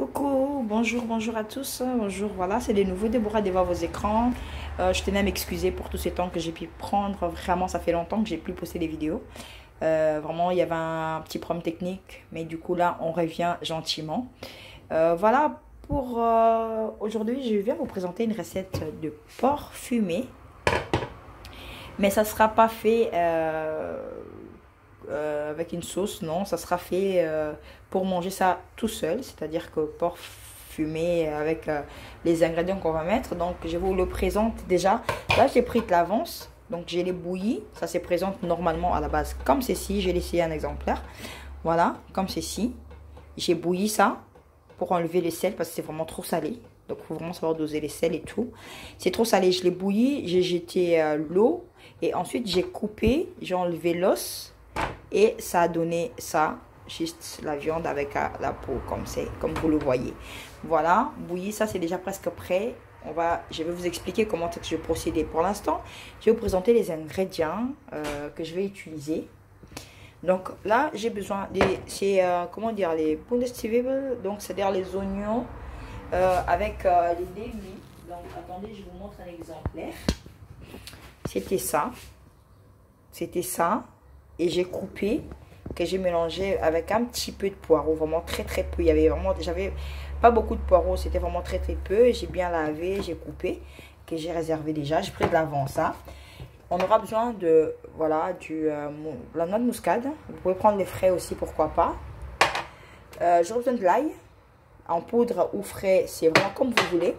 Coucou, bonjour à tous. Bonjour, voilà, c'est de nouveau Déborah devant vos écrans. Je tenais à m'excuser pour tous ces temps que j'ai pu prendre. Vraiment, ça fait longtemps que j'ai plus posté des vidéos. Vraiment, il y avait un petit problème technique, mais du coup, là, on revient gentiment. Voilà, pour aujourd'hui, je viens vous présenter une recette de porc fumé. Mais ça ne sera pas fait avec une sauce, non, ça sera fait pour manger ça tout seul, c'est-à-dire que porc fumé avec les ingrédients qu'on va mettre. Donc je vous le présente déjà. Là j'ai pris de l'avance, donc j'ai les bouillis, ça se présente normalement à la base comme ceci. J'ai laissé un exemplaire, voilà, comme ceci. J'ai bouilli ça pour enlever les sels parce que c'est vraiment trop salé, donc il faut vraiment savoir doser les sels et tout. C'est trop salé, je l'ai bouilli, j'ai jeté l'eau et ensuite j'ai coupé, j'ai enlevé l'os. Et ça a donné ça, juste la viande avec la peau, comme vous le voyez. Voilà, bouilli, ça c'est déjà presque prêt. Je vais vous expliquer comment je vais procéder. Pour l'instant, je vais vous présenter les ingrédients que je vais utiliser. Donc là, j'ai besoin comment dire, les Bundestzwiebeln, donc c'est-à-dire les oignons avec les délis. Donc attendez, je vous montre un exemplaire. C'était ça. C'était ça. Et j'ai coupé, que j'ai mélangé avec un petit peu de poireau, vraiment très peu. J'avais pas beaucoup de poireaux, c'était vraiment très peu. J'ai bien lavé, j'ai coupé, que j'ai réservé déjà. J'ai pris de l'avance, ça. On aura besoin de, voilà, la noix de muscade. Vous pouvez prendre les frais aussi, pourquoi pas. J'aurai besoin de l'ail, en poudre ou frais, c'est vraiment comme vous voulez.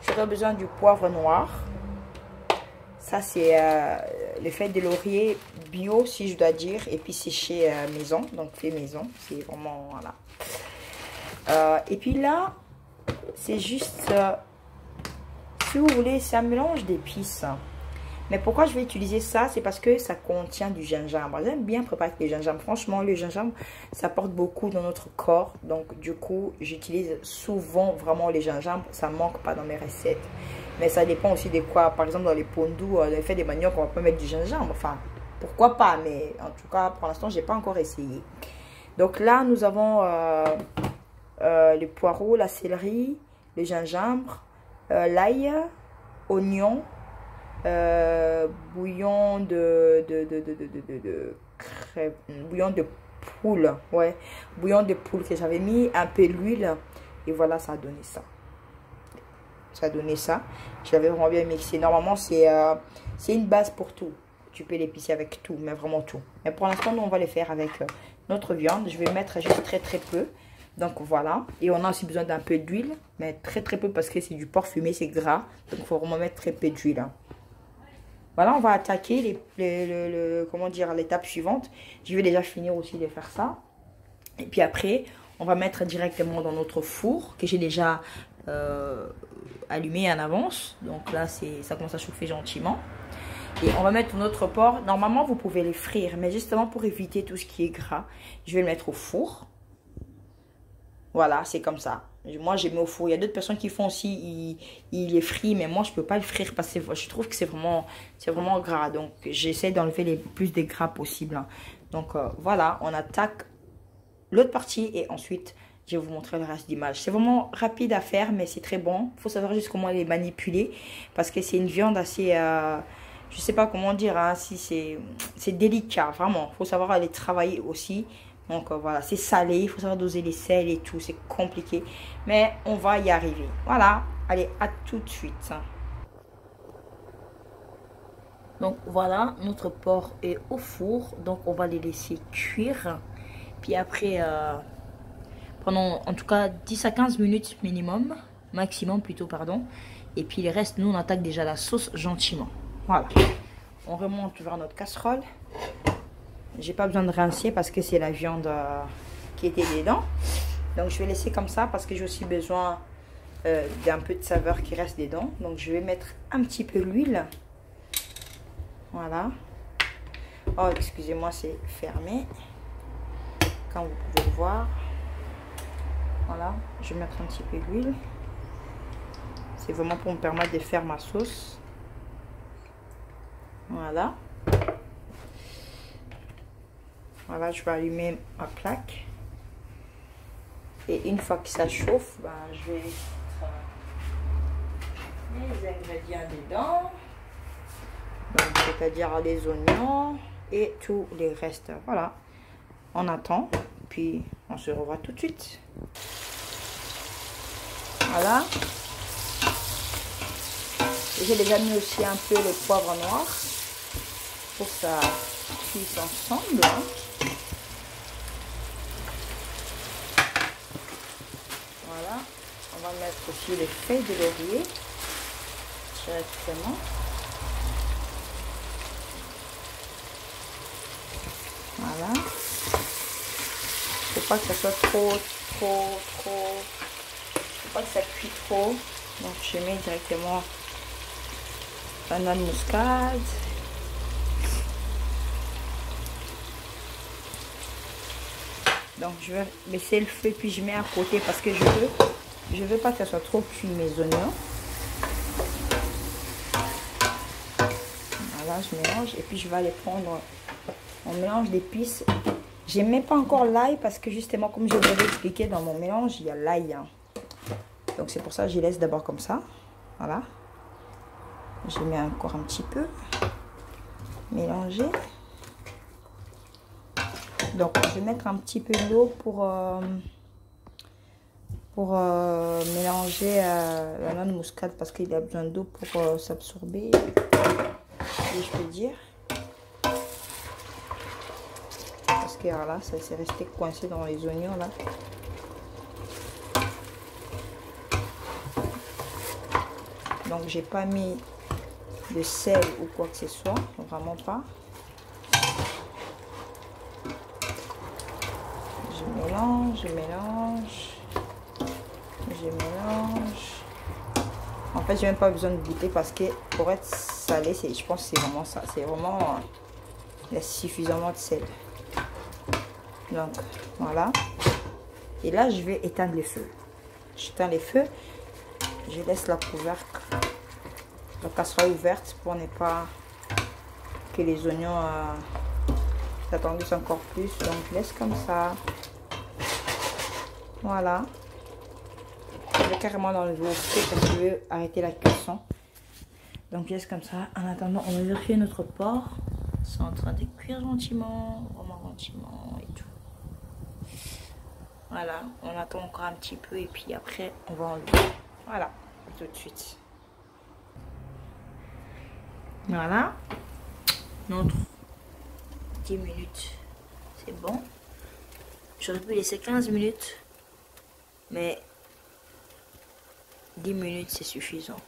J'aurai besoin du poivre noir. Ça, c'est le fait de laurier bio, si je dois dire. Et puis, c'est chez maison. Donc, fait maison. C'est vraiment, voilà. Et puis là, c'est juste, si vous voulez, c'est un mélange d'épices. Mais pourquoi je vais utiliser ça? C'est parce que ça contient du gingembre. J'aime bien préparer avec le gingembre. Franchement, le gingembre, ça apporte beaucoup dans notre corps. Donc, du coup, j'utilise souvent vraiment le gingembre. Ça ne manque pas dans mes recettes. Mais ça dépend aussi de quoi. Par exemple, dans les pondous, le fait des maniocs, on va pas mettre du gingembre. Enfin, pourquoi pas? Mais en tout cas, pour l'instant, je n'ai pas encore essayé. Donc là, nous avons les poireaux, la céleri, le gingembre, l'ail, oignon, bouillon bouillon de poule. Ouais, bouillon de poule que j'avais mis, un peu d'huile. Et voilà, ça a donné ça. Ça a donné ça. Je l'avais vraiment bien mixé. Normalement, c'est une base pour tout. Tu peux l'épicer avec tout, mais vraiment tout. Mais pour l'instant, nous, on va le faire avec notre viande. Je vais mettre juste très peu. Donc, voilà. Et on a aussi besoin d'un peu d'huile, mais très peu parce que c'est du porc fumé, c'est gras. Donc, il faut vraiment mettre très peu d'huile. Voilà, on va attaquer comment dire, l'étape suivante. Je vais déjà finir aussi de faire ça. Et puis après, on va mettre directement dans notre four que j'ai déjà allumé en avance. Donc là, ça commence à chauffer gentiment. Et on va mettre notre porc. Normalement, vous pouvez les frire, mais justement pour éviter tout ce qui est gras, je vais le mettre au four. Voilà, c'est comme ça. Moi, j'ai mis au four. Il y a d'autres personnes qui font aussi, ils les frient, mais moi, je peux pas le frire parce que je trouve que c'est vraiment gras. Donc, j'essaie d'enlever le plus de gras possible. Donc, voilà, on attaque l'autre partie et ensuite je vais vous montrer le reste d'image. C'est vraiment rapide à faire, mais c'est très bon. Il faut savoir juste comment les manipuler parce que c'est une viande assez, je sais pas comment dire, hein, si c'est délicat, vraiment. Il faut savoir les travailler aussi. Donc voilà, c'est salé, il faut savoir doser les sels et tout, c'est compliqué. Mais on va y arriver. Voilà, allez, à tout de suite. Donc voilà, notre porc est au four, donc on va les laisser cuire. Puis après, pendant en tout cas 10 à 15 minutes minimum, maximum plutôt, pardon. Et puis le reste, nous on attaque déjà la sauce gentiment. Voilà, on remonte vers notre casserole. J'ai pas besoin de rincer parce que c'est la viande qui était dedans. Donc je vais laisser comme ça parce que j'ai aussi besoin d'un peu de saveur qui reste dedans. Donc je vais mettre un petit peu l'huile. Voilà. Oh, excusez-moi, c'est fermé. Comme vous pouvez le voir. Voilà, je vais mettre un petit peu d'huile. C'est vraiment pour me permettre de faire ma sauce. Voilà. Voilà, je vais allumer ma plaque. Et une fois que ça chauffe, ben, je vais mettre les ingrédients dedans. C'est-à-dire les oignons et tous les restes. Voilà. On attend. Puis on se revoit tout de suite. Voilà. J'ai déjà mis aussi un peu le poivre noir pour que ça cuise ensemble. Voilà. On va mettre aussi les feuilles de laurier directement. Voilà. Faut pas que ça soit trop. Faut pas que ça cuit trop. Donc je mets directement la noix de muscade. Donc je vais baisser le feu puis je mets à côté parce que je veux pas que ça soit trop cuit mes oignons. Voilà, je mélange et puis je vais aller prendre mon mélange d'épices. Je mets pas encore l'ail parce que justement comme je vous l'ai expliqué dans mon mélange il y a l'ail. Hein. Donc c'est pour ça que je laisse d'abord comme ça. Voilà. Je mets encore un petit peu. Mélanger. Donc je vais mettre un petit peu d'eau pour mélanger la noix de muscade parce qu'il a besoin d'eau pour s'absorber. Si je peux dire. Parce que voilà, ça s'est resté coincé dans les oignons là. Donc j'ai pas mis de sel ou quoi que ce soit, vraiment pas. Je mélange, je mélange. En fait, j'ai même pas besoin de goûter parce que pour être salé, je pense que c'est vraiment ça. C'est vraiment il y a suffisamment de sel. Donc voilà. Et là, je vais éteindre les feux. J'éteins les feux. Je laisse la couvercle, la casserole ouverte pour ne pas que les oignons s'attendissent encore plus. Donc je laisse comme ça. Voilà. Je vais carrément l'enlever au feu parce que je veux arrêter la cuisson. Donc je laisse comme ça. En attendant, on va vérifier notre porc. C'est en train de cuire gentiment, vraiment gentiment et tout. Voilà, on attend encore un petit peu et puis après on va enlever. Voilà, tout de suite. Voilà, notre 10 minutes, c'est bon. J'aurais pu laisser 15 minutes, mais 10 minutes c'est suffisant.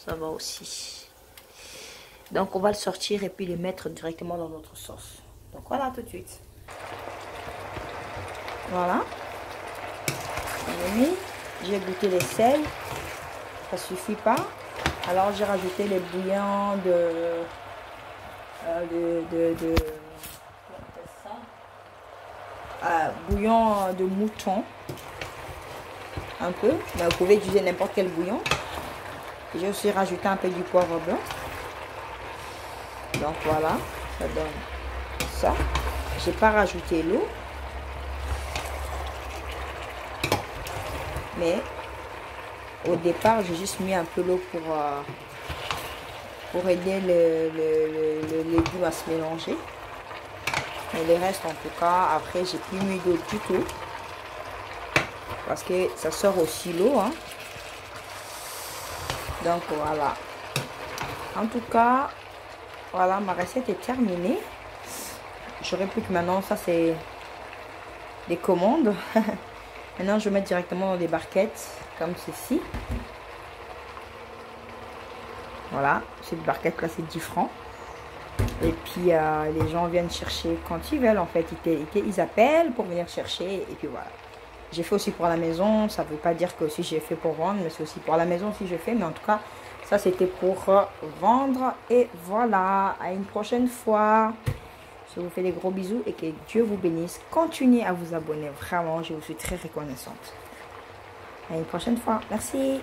Ça va aussi. Donc on va le sortir et puis le mettre directement dans notre sauce. Donc voilà, tout de suite. Voilà. J'ai goûté les sels. Ça suffit pas. Alors j'ai rajouté les bouillons bouillon de mouton. Un peu. Mais vous pouvez utiliser n'importe quel bouillon. J'ai aussi rajouté un peu du poivre blanc. Donc voilà. Ça donne ça. J'ai pas rajouté l'eau. Mais au départ, j'ai juste mis un peu l'eau pour aider le légume à se mélanger. Mais le reste, en tout cas, après, j'ai plus mis d'eau du tout. Parce que ça sort aussi l'eau. Hein. Donc voilà. En tout cas, voilà, ma recette est terminée. J'aurais pu que maintenant, ça c'est des commandes. Maintenant, je vais mettre directement dans des barquettes comme ceci. Voilà, cette barquette là, c'est 10 francs. Et puis, les gens viennent chercher quand ils veulent. En fait, ils appellent pour venir chercher. Et puis voilà. J'ai fait aussi pour la maison. Ça ne veut pas dire que si j'ai fait pour vendre, mais c'est aussi pour la maison si je fais. Mais en tout cas, ça c'était pour vendre. Et voilà, à une prochaine fois. Je vous fais des gros bisous et que Dieu vous bénisse. Continuez à vous abonner. Vraiment, je vous suis très reconnaissante. À une prochaine fois. Merci.